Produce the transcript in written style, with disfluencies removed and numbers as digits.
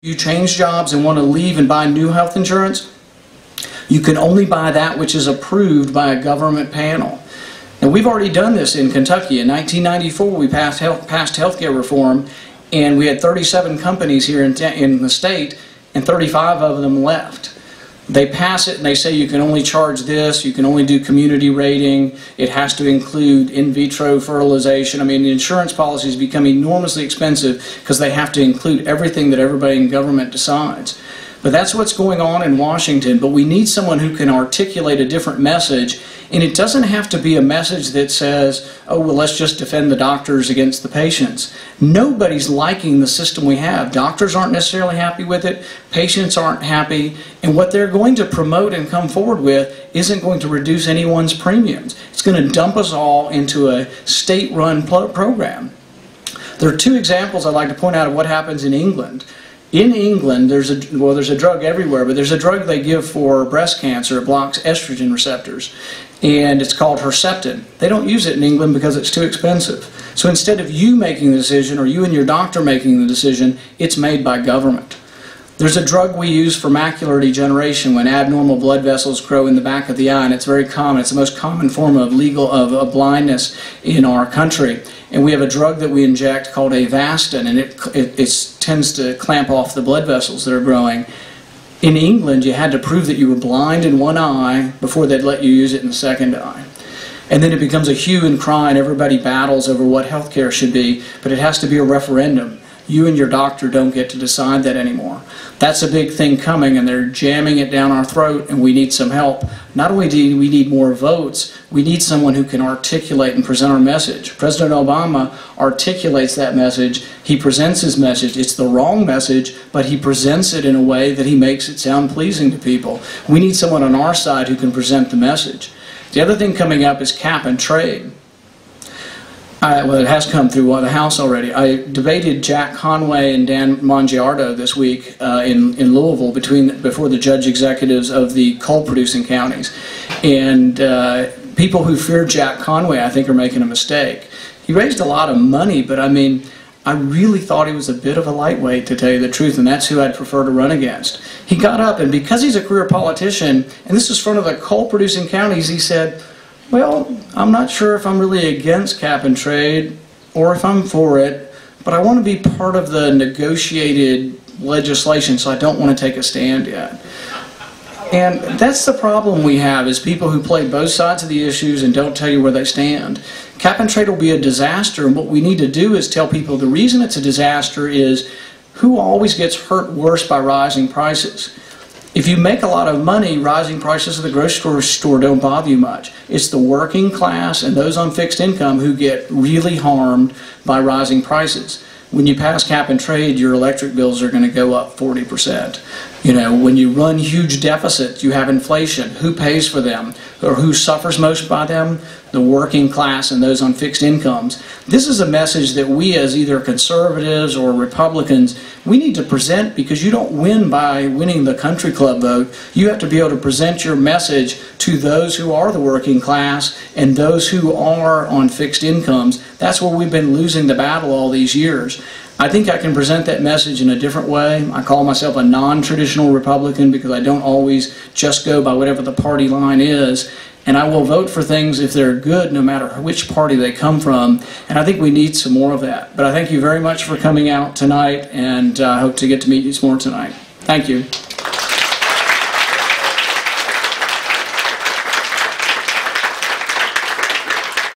You change jobs and want to leave and buy new health insurance, you can only buy that which is approved by a government panel. And we've already done this in Kentucky. In 1994, we passed healthcare reform, and we had 37 companies here in the state, and 35 of them left. They pass it and they say you can only charge this, you can only do community rating, it has to include in vitro fertilization. I mean, the insurance policies become enormously expensive because they have to include everything that everybody in government decides. But that's what's going on in Washington. But we need someone who can articulate a different message, and it doesn't have to be a message that says, oh, well, let's just defend the doctors against the patients. Nobody's liking the system we have. Doctors aren't necessarily happy with it, patients aren't happy, and what they're going to promote and come forward with isn't going to reduce anyone's premiums. It's going to dump us all into a state-run program. There are two examples I'd like to point out of what happens in England. In England, there's a drug everywhere, but there's a drug they give for breast cancer. It blocks estrogen receptors, and it's called Herceptin. They don't use it in England because it's too expensive. So instead of you making the decision, or you and your doctor making the decision, it's made by government. There's a drug we use for macular degeneration when abnormal blood vessels grow in the back of the eye, and it's very common. It's the most common form of blindness in our country. And we have a drug that we inject called Avastin, and it tends to clamp off the blood vessels that are growing. In England, you had to prove that you were blind in one eye before they'd let you use it in the second eye. And then it becomes a hue and cry, and everybody battles over what health care should be, but it has to be a referendum. You and your doctor don't get to decide that anymore. That's a big thing coming, and they're jamming it down our throat, and we need some help. Not only do we need more votes, we need someone who can articulate and present our message. President Obama articulates that message. He presents his message. It's the wrong message, but he presents it in a way that he makes it sound pleasing to people. We need someone on our side who can present the message. The other thing coming up is cap and trade. Well, it has come through the House already. I debated Jack Conway and Dan Mongiardo this week in Louisville before the judge executives of the coal-producing counties. And people who fear Jack Conway, I think, are making a mistake. He raised a lot of money, but I mean, I really thought he was a bit of a lightweight, to tell you the truth, and that's who I'd prefer to run against. He got up, and because he's a career politician, and this is in front of the coal-producing counties, he said, well, I'm not sure if I'm really against cap and trade or if I'm for it, but I want to be part of the negotiated legislation, so I don't want to take a stand yet. And that's the problem we have, is people who play both sides of the issues and don't tell you where they stand. Cap and trade will be a disaster, and what we need to do is tell people the reason it's a disaster is who always gets hurt worse by rising prices. If you make a lot of money, rising prices at the grocery store don't bother you much. It's the working class and those on fixed income who get really harmed by rising prices. When you pass cap and trade, your electric bills are going to go up 40%. You know, when you run huge deficits, you have inflation. Who pays for them? Or who suffers most by them? The working class and those on fixed incomes. This is a message that we, as either conservatives or Republicans, we need to present, because you don't win by winning the country club vote. You have to be able to present your message to those who are the working class and those who are on fixed incomes. That's where we've been losing the battle all these years. I think I can present that message in a different way. I call myself a non-traditional Republican because I don't always just go by whatever the party line is. And I will vote for things if they're good, no matter which party they come from. And I think we need some more of that. But I thank you very much for coming out tonight, and I hope to get to meet you some more tonight. Thank you.